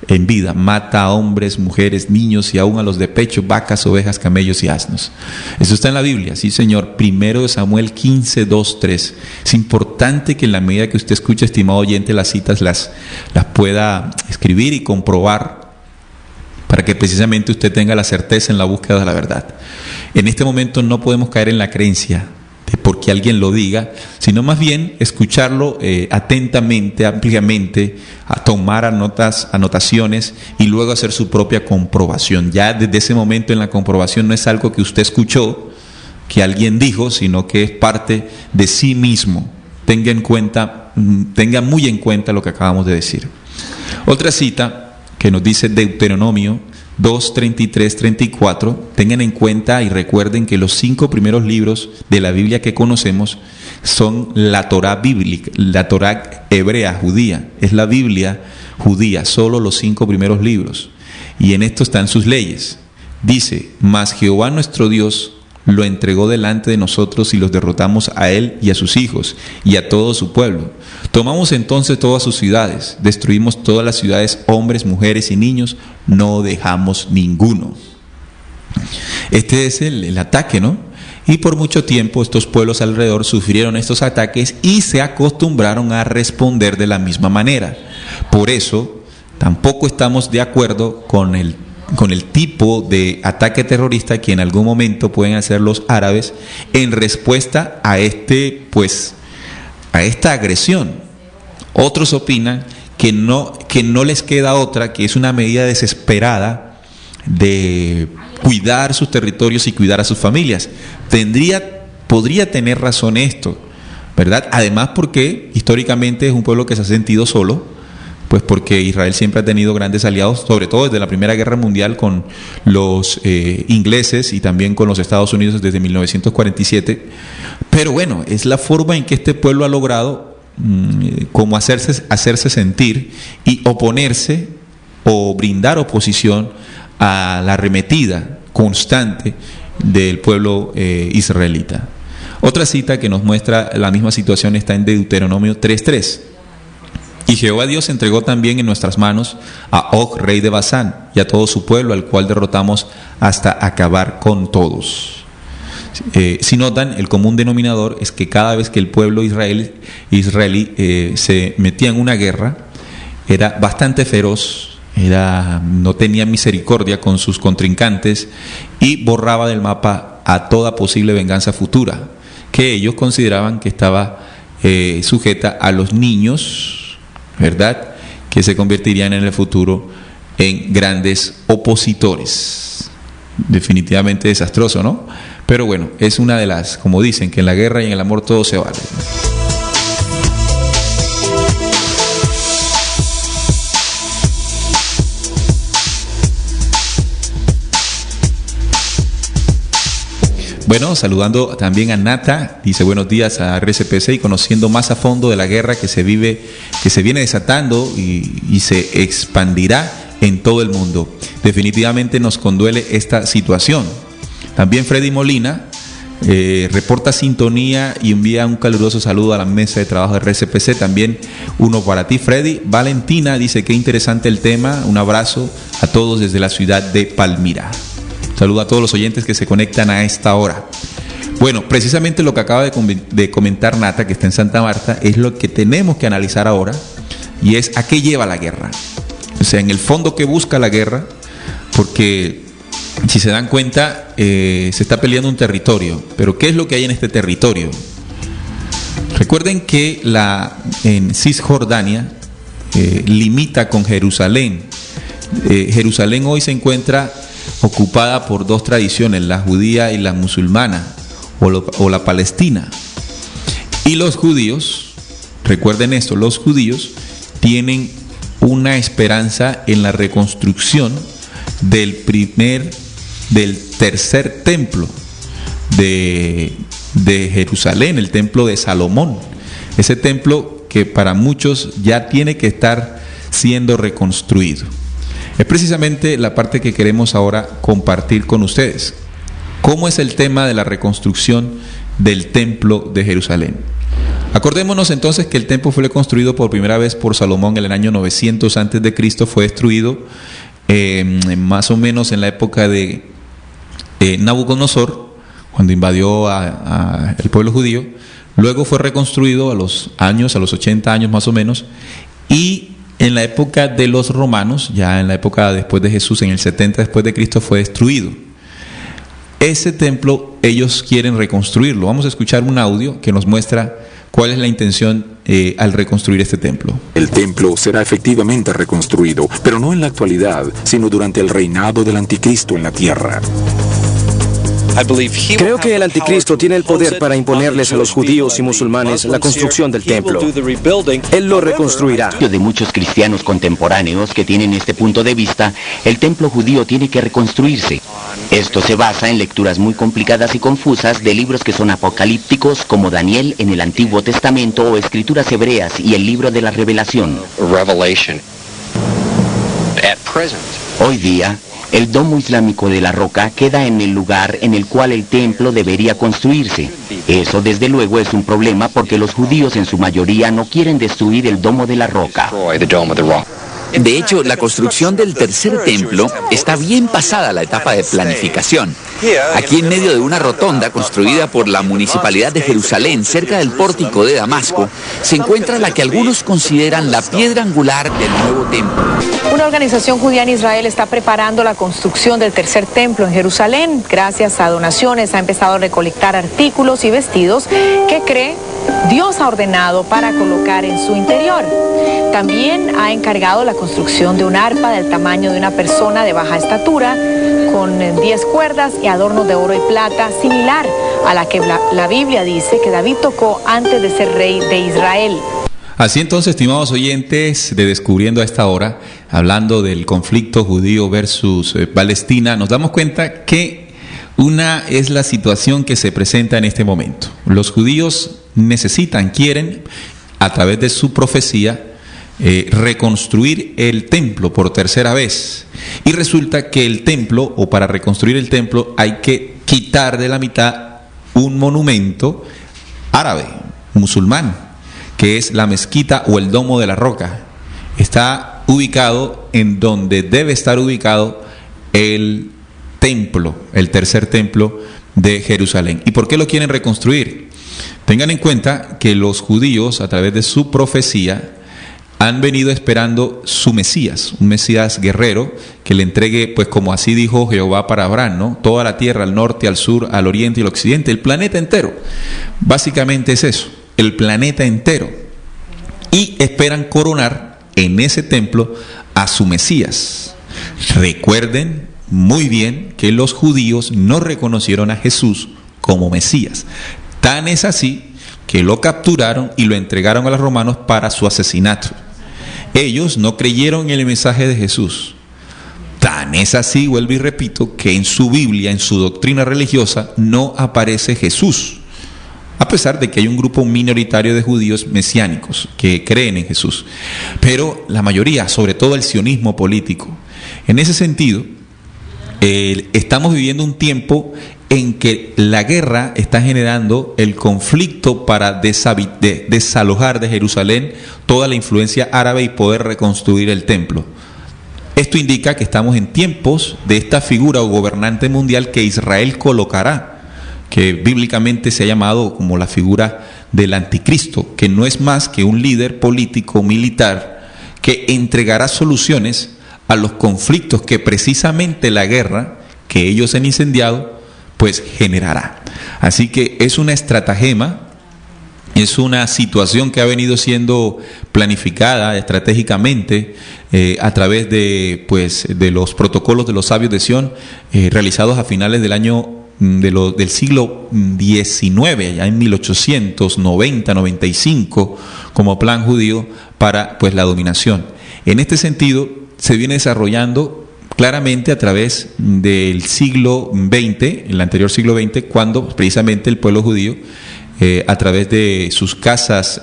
en vida, mata a hombres, mujeres, niños y aún a los de pecho, vacas, ovejas, camellos y asnos. Eso está en la Biblia, sí señor. 1 Samuel 15, 2, 3. Es importante que en la medida que usted escuche, estimado oyente, las citas las pueda escribir y comprobar, para que precisamente usted tenga la certeza en la búsqueda de la verdad. En este momento no podemos caer en la creencia de porque alguien lo diga, sino más bien escucharlo atentamente, ampliamente, a tomar anotaciones y luego hacer su propia comprobación. Ya desde ese momento en la comprobación no es algo que usted escuchó, que alguien dijo, sino que es parte de sí mismo. Tenga muy en cuenta lo que acabamos de decir. Otra cita que nos dice Deuteronomio 2, 33, 34, tengan en cuenta y recuerden que los 5 primeros libros de la Biblia que conocemos son la Torá bíblica, la Torá hebrea, judía, es la Biblia judía, solo los 5 primeros libros, y en esto están sus leyes. Dice: mas Jehová nuestro Dios lo entregó delante de nosotros y los derrotamos a él y a sus hijos y a todo su pueblo. Tomamos entonces todas sus ciudades, destruimos todas las ciudades, hombres, mujeres y niños, no dejamos ninguno. Este es el ataque, ¿no? Y por mucho tiempo estos pueblos alrededor sufrieron estos ataques y se acostumbraron a responder de la misma manera. Por eso tampoco estamos de acuerdo con el tipo de ataque terrorista que en algún momento pueden hacer los árabes en respuesta a esta agresión. Otros opinan que no les queda otra, que es una medida desesperada de cuidar sus territorios y cuidar a sus familias. Podría tener razón esto, ¿verdad? Además, porque históricamente es un pueblo que se ha sentido solo, pues porque Israel siempre ha tenido grandes aliados, sobre todo desde la Primera Guerra Mundial con los ingleses y también con los Estados Unidos desde 1947. Pero bueno, es la forma en que este pueblo ha logrado como hacerse sentir y oponerse o brindar oposición a la arremetida constante del pueblo israelita. Otra cita que nos muestra la misma situación está en Deuteronomio 3:3. Y Jehová Dios entregó también en nuestras manos a Og, rey de Basán, y a todo su pueblo, al cual derrotamos hasta acabar con todos. Si notan, el común denominador es que cada vez que el pueblo israelí se metía en una guerra, era bastante feroz, no tenía misericordia con sus contrincantes y borraba del mapa a toda posible venganza futura, que ellos consideraban que estaba sujeta a los niños, ¿verdad?, que se convertirían en el futuro en grandes opositores. Definitivamente desastroso, ¿no? Pero bueno, es una de las, como dicen, que en la guerra y en el amor todo se vale. Bueno, saludando también a Nata, dice buenos días a RCPC y conociendo más a fondo de la guerra que se viene desatando y se expandirá en todo el mundo. Definitivamente nos conduele esta situación. También Freddy Molina reporta sintonía y envía un caluroso saludo a la mesa de trabajo de RCPC. También uno para ti, Freddy. Valentina dice qué interesante el tema. Un abrazo a todos desde la ciudad de Palmira. Saludo a todos los oyentes que se conectan a esta hora. Bueno, precisamente lo que acaba de comentar Nata, que está en Santa Marta, es lo que tenemos que analizar ahora, y es a qué lleva la guerra. O sea, en el fondo, ¿qué busca la guerra? Porque si se dan cuenta, se está peleando un territorio, pero ¿qué es lo que hay en este territorio? Recuerden que en Cisjordania limita con Jerusalén. Jerusalén hoy se encuentra ocupada por dos tradiciones, la judía y la musulmana, o la palestina. Y los judíos, recuerden esto, los judíos tienen una esperanza en la reconstrucción del tercer templo de Jerusalén, el templo de Salomón. Ese templo que para muchos ya tiene que estar siendo reconstruido. Es precisamente la parte que queremos ahora compartir con ustedes. ¿Cómo es el tema de la reconstrucción del templo de Jerusalén. Acordémonos entonces que el templo fue construido por primera vez por Salomón en el año 900 a.C., fue destruido más o menos en la época de Nabucodonosor, cuando invadió el pueblo judío. Luego fue reconstruido a los 80 años más o menos, y en la época de los romanos, ya en la época después de Jesús, en el 70 después de Cristo, fue destruido. Ese templo ellos quieren reconstruirlo. Vamos a escuchar un audio que nos muestra cuál es la intención al reconstruir este templo. El templo será efectivamente reconstruido, pero no en la actualidad, sino durante el reinado del anticristo en la tierra. Creo que el anticristo tiene el poder para imponerles a los judíos y musulmanes la construcción del templo. Él lo reconstruirá. De muchos cristianos contemporáneos que tienen este punto de vista, el templo judío tiene que reconstruirse. Esto se basa en lecturas muy complicadas y confusas de libros que son apocalípticos, como Daniel en el Antiguo Testamento, o escrituras hebreas y el libro de la Revelación. Hoy día, el domo islámico de la roca queda en el lugar en el cual el templo debería construirse. Eso desde luego es un problema, porque los judíos en su mayoría no quieren destruir el domo de la roca. De hecho, la construcción del tercer templo está bien pasada la etapa de planificación. Aquí en medio de una rotonda construida por la Municipalidad de Jerusalén, cerca del pórtico de Damasco, se encuentra la que algunos consideran la piedra angular del nuevo templo. Una organización judía en Israel está preparando la construcción del tercer templo en Jerusalén. Gracias a donaciones ha empezado a recolectar artículos y vestidos que cree Dios ha ordenado para colocar en su interior. También ha encargado la construcción de un arpa del tamaño de una persona de baja estatura, con 10 cuerdas y adornos de oro y plata, similar a la que la Biblia dice que David tocó antes de ser rey de Israel. Así entonces, estimados oyentes de Descubriendo a esta hora, hablando del conflicto judío versus Palestina, nos damos cuenta que una es la situación que se presenta en este momento. Los judíos quieren, a través de su profecía, reconstruir el templo por tercera vez. Y resulta que el templo, o para reconstruir el templo, hay que quitar de la mitad un monumento árabe, musulmán, que es la mezquita o el domo de la roca. Está ubicado en donde debe estar ubicado el templo, el tercer templo de Jerusalén. ¿Y por qué lo quieren reconstruir? Tengan en cuenta que los judíos, a través de su profecía, han venido esperando su Mesías, un Mesías guerrero que le entregue, pues como así dijo Jehová para Abraham, ¿no? Toda la tierra, al norte, al sur, al oriente y al occidente, el planeta entero. Básicamente es eso, el planeta entero. Y esperan coronar en ese templo a su Mesías. Recuerden muy bien que los judíos no reconocieron a Jesús como Mesías. Tan es así que lo capturaron y lo entregaron a los romanos para su asesinato. Ellos no creyeron en el mensaje de Jesús. Tan es así, vuelvo y repito, que en su Biblia, en su doctrina religiosa, no aparece Jesús, a pesar de que hay un grupo minoritario de judíos mesiánicos que creen en Jesús. Pero la mayoría, sobre todo el sionismo político. En ese sentido, estamos viviendo un tiempo en que la guerra está generando el conflicto para desalojar de Jerusalén toda la influencia árabe y poder reconstruir el templo. Esto indica que estamos en tiempos de esta figura o gobernante mundial que Israel colocará, que bíblicamente se ha llamado como la figura del anticristo, que no es más que un líder político militar que entregará soluciones a los conflictos que precisamente la guerra que ellos han incendiado pues generará. Así que es una estratagema, es una situación que ha venido siendo planificada estratégicamente a través de los protocolos de los sabios de Sión realizados a finales del del siglo XIX, ya en 1890-95, como plan judío para pues la dominación. En este sentido se viene desarrollando claramente a través del siglo XX, el anterior siglo XX, cuando precisamente el pueblo judío, a través de sus casas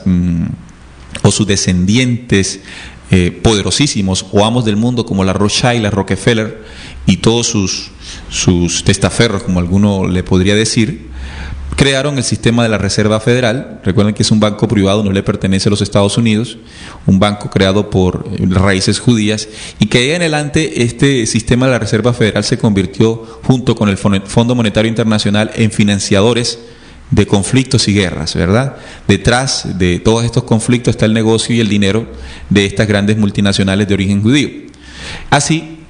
o sus descendientes poderosísimos o amos del mundo como la Rothschild, la Rockefeller y todos sus testaferros, como alguno le podría decir, crearon el sistema de la Reserva Federal. Recuerden que es un banco privado, no le pertenece a los Estados Unidos, un banco creado por raíces judías, y que ahí en adelante este sistema de la Reserva Federal se convirtió, junto con el Fondo Monetario Internacional, en financiadores de conflictos y guerras, ¿verdad? Detrás de todos estos conflictos está el negocio y el dinero de estas grandes multinacionales de origen judío. Así,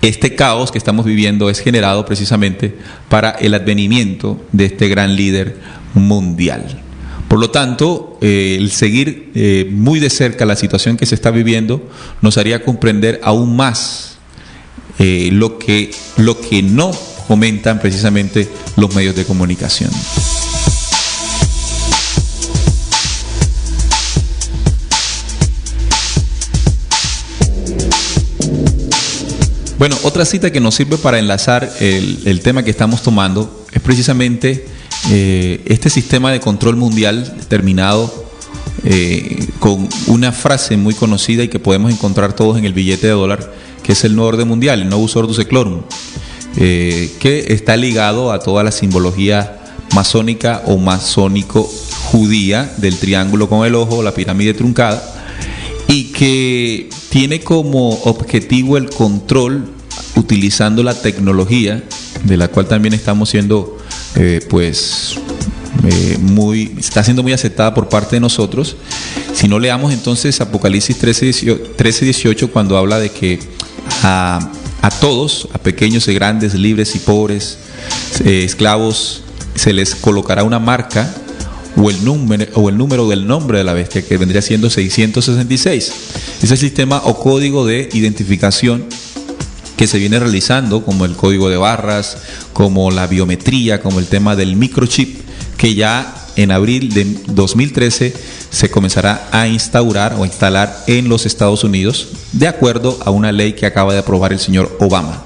este caos que estamos viviendo es generado precisamente para el advenimiento de este gran líder mundial. Por lo tanto, el seguir muy de cerca la situación que se está viviendo nos haría comprender aún más lo que no comentan precisamente los medios de comunicación. Bueno, otra cita que nos sirve para enlazar el tema que estamos tomando es precisamente este sistema de control mundial terminado con una frase muy conocida y que podemos encontrar todos en el billete de dólar, que es el nuevo orden mundial, el novus ordo seclorum, que está ligado a toda la simbología masónica o masónico judía del triángulo con el ojo, la pirámide truncada, y que tiene como objetivo el control utilizando la tecnología, de la cual también estamos siendo está siendo muy aceptada por parte de nosotros. Si no, leamos entonces Apocalipsis 13:18, cuando habla de que a todos, a pequeños y grandes, libres y pobres, esclavos, se les colocará una marca o el número del nombre de la bestia, que vendría siendo 666. Ese sistema o código de identificación que se viene realizando, como el código de barras, como la biometría, como el tema del microchip, que ya en abril de 2013 se comenzará a instaurar o instalar en los Estados Unidos, de acuerdo a una ley que acaba de aprobar el señor Obama.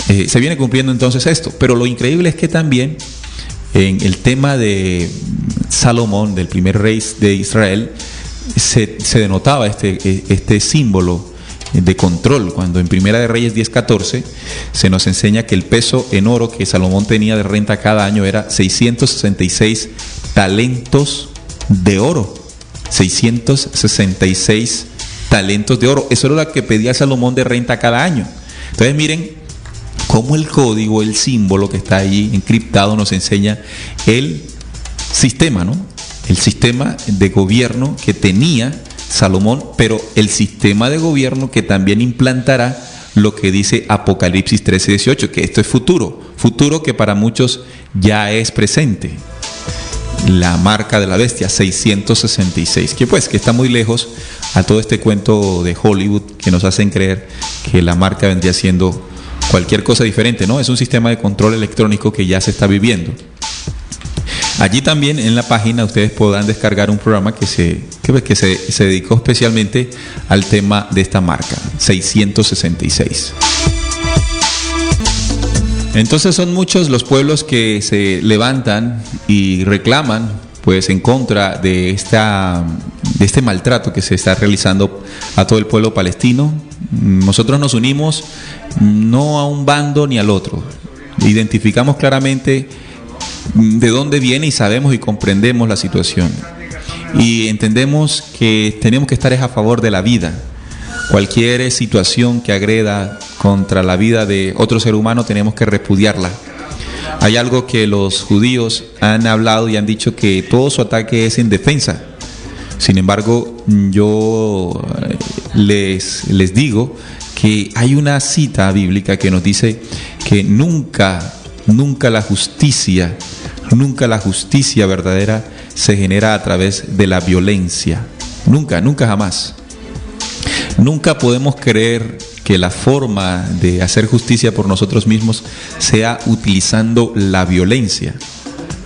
Se viene cumpliendo entonces esto, pero lo increíble es que también en el tema de Salomón, del primer rey de Israel, se denotaba este símbolo de control, cuando en Primera de Reyes 10:14 se nos enseña que el peso en oro que Salomón tenía de renta cada año era 666 talentos de oro. 666 talentos de oro. Eso era lo que pedía Salomón de renta cada año. Entonces miren cómo el código, el símbolo que está ahí encriptado nos enseña el sistema, ¿no? El sistema de gobierno que tenía Salomón, pero el sistema de gobierno que también implantará lo que dice Apocalipsis 13:18, que esto es futuro que para muchos ya es presente. La marca de la bestia, 666, que está muy lejos a todo este cuento de Hollywood que nos hacen creer que la marca vendría siendo cualquier cosa diferente, ¿no? Es un sistema de control electrónico que ya se está viviendo. Allí también en la página ustedes podrán descargar un programa que se dedicó especialmente al tema de esta marca, 666. Entonces son muchos los pueblos que se levantan y reclaman pues en contra de este maltrato que se está realizando a todo el pueblo palestino. Nosotros nos unimos no a un bando ni al otro. Identificamos claramente de dónde viene y sabemos y comprendemos la situación. Y entendemos que tenemos que estar a favor de la vida. Cualquier situación que agreda contra la vida de otro ser humano tenemos que repudiarla. Hay algo que los judíos han hablado y han dicho, que todo su ataque es en defensa. Sin embargo, yo les digo que hay una cita bíblica que nos dice que nunca la justicia verdadera se genera a través de la violencia. Nunca jamás. Nunca podemos creer que la forma de hacer justicia por nosotros mismos sea utilizando la violencia.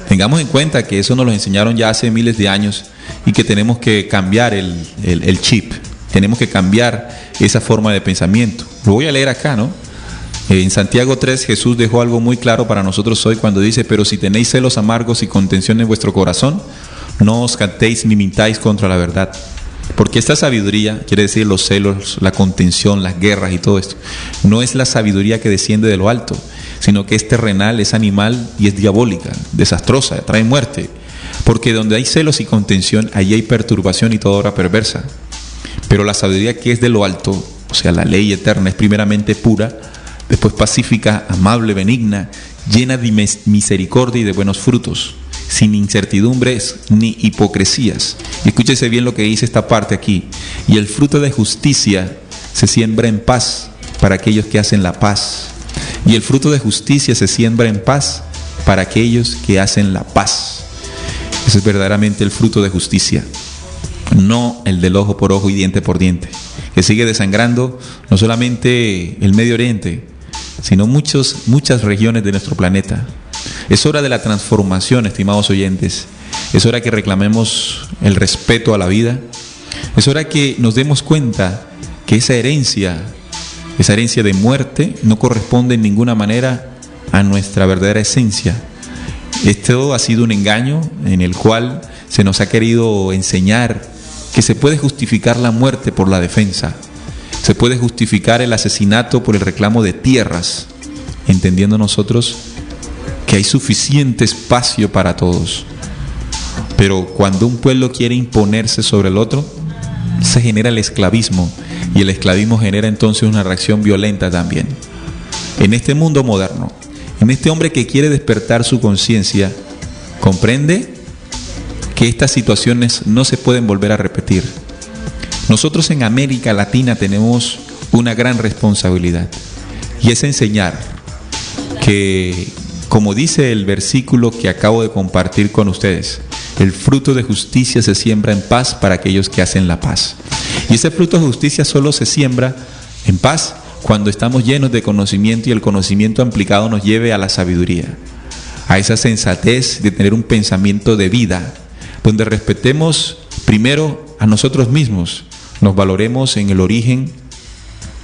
Tengamos en cuenta que eso nos lo enseñaron ya hace miles de años y que tenemos que cambiar el chip. Tenemos que cambiar esa forma de pensamiento. Lo voy a leer acá, ¿no? En Santiago 3 Jesús dejó algo muy claro para nosotros hoy cuando dice: pero si tenéis celos amargos y contención en vuestro corazón, no os jactéis ni mintáis contra la verdad. Porque esta sabiduría, quiere decir los celos, la contención, las guerras y todo esto, no es la sabiduría que desciende de lo alto, sino que es terrenal, es animal y es diabólica, desastrosa, trae muerte. Porque donde hay celos y contención, allí hay perturbación y toda obra perversa. Pero la sabiduría que es de lo alto, o sea, la ley eterna, es primeramente pura, después pacífica, amable, benigna, llena de misericordia y de buenos frutos, sin incertidumbres ni hipocresías. Y escúchese bien lo que dice esta parte aquí. Y el fruto de justicia se siembra en paz para aquellos que hacen la paz. Y el fruto de justicia se siembra en paz para aquellos que hacen la paz. Ese es verdaderamente el fruto de justicia, no el del ojo por ojo y diente por diente, que sigue desangrando no solamente el Medio Oriente, sino muchas regiones de nuestro planeta. Es hora de la transformación, estimados oyentes. Es hora que reclamemos el respeto a la vida. Es hora que nos demos cuenta que esa herencia de muerte no corresponde en ninguna manera a nuestra verdadera esencia. Esto ha sido un engaño en el cual se nos ha querido enseñar que se puede justificar la muerte por la defensa, se puede justificar el asesinato por el reclamo de tierras, entendiendo nosotros que hay suficiente espacio para todos. Pero cuando un pueblo quiere imponerse sobre el otro, se genera el esclavismo, y el esclavismo genera entonces una reacción violenta también. En este mundo moderno, en este hombre que quiere despertar su conciencia, comprende que estas situaciones no se pueden volver a repetir. Nosotros en América Latina tenemos una gran responsabilidad, y es enseñar que, como dice el versículo que acabo de compartir con ustedes, el fruto de justicia se siembra en paz para aquellos que hacen la paz. Y ese fruto de justicia solo se siembra en paz cuando estamos llenos de conocimiento, y el conocimiento aplicado nos lleve a la sabiduría, a esa sensatez de tener un pensamiento de vida, donde respetemos primero a nosotros mismos, nos valoremos en el origen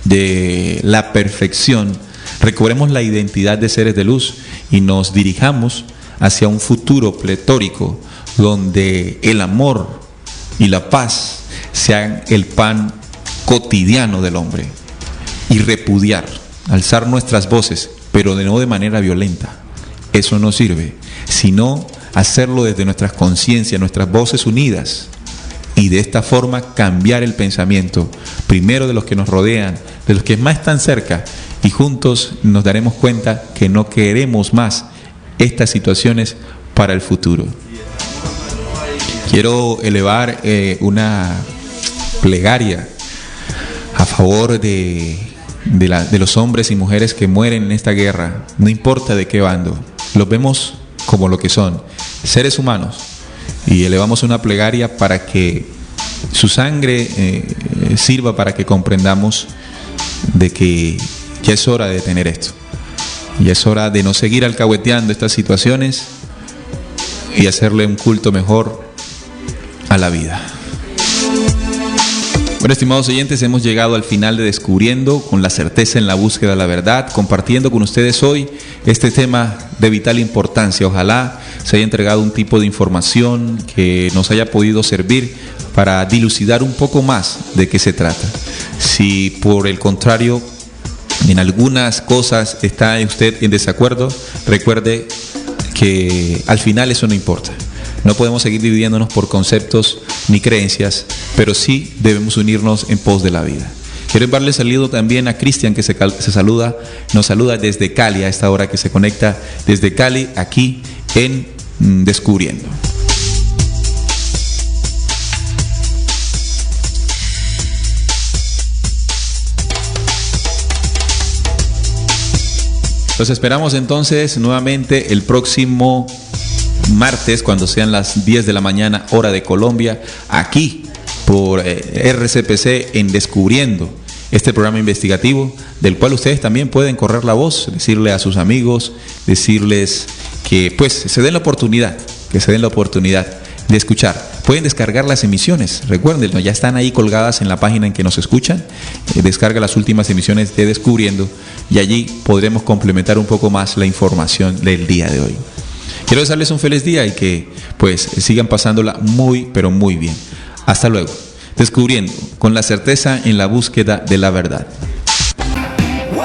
de la perfección, recobremos la identidad de seres de luz y nos dirijamos hacia un futuro pletórico donde el amor y la paz sean el pan cotidiano del hombre. Y repudiar, alzar nuestras voces, pero no de manera violenta. Eso no sirve, sino hacerlo desde nuestras conciencias, nuestras voces unidas, y de esta forma cambiar el pensamiento, primero de los que nos rodean, de los que más están cerca, y juntos nos daremos cuenta que no queremos más estas situaciones para el futuro. Quiero elevar una plegaria a favor de los hombres y mujeres que mueren en esta guerra, no importa de qué bando. Los vemos como lo que son, seres humanos, y elevamos una plegaria para que su sangre sirva para que comprendamos de que ya es hora de detener esto, ya es hora de no seguir alcahueteando estas situaciones y hacerle un culto mejor a la vida. Bueno, estimados oyentes, hemos llegado al final de Descubriendo, con la certeza en la búsqueda de la verdad, compartiendo con ustedes hoy este tema de vital importancia. Ojalá se haya entregado un tipo de información que nos haya podido servir para dilucidar un poco más de qué se trata. Si por el contrario en algunas cosas está usted en desacuerdo, recuerde que al final eso no importa. No podemos seguir dividiéndonos por conceptos ni creencias, pero sí debemos unirnos en pos de la vida. Quiero darle saludo también a Cristian, que nos saluda desde Cali, a esta hora que se conecta desde Cali, aquí en Descubriendo. Los esperamos entonces nuevamente el próximo martes, cuando sean las 10 de la mañana, hora de Colombia, aquí por RCPC en Descubriendo, este programa investigativo del cual ustedes también pueden correr la voz, decirle a sus amigos, decirles que pues se den la oportunidad, de escuchar. Pueden descargar las emisiones, recuérdenlo, ya están ahí colgadas en la página en que nos escuchan. Descarga las últimas emisiones de Descubriendo y allí podremos complementar un poco más la información del día de hoy. Quiero desearles un feliz día y que pues sigan pasándola muy, pero muy bien. Hasta luego. Descubriendo, con la certeza en la búsqueda de la verdad. Wow,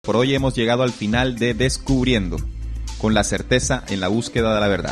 por hoy hemos llegado al final de Descubriendo, con la certeza en la búsqueda de la verdad.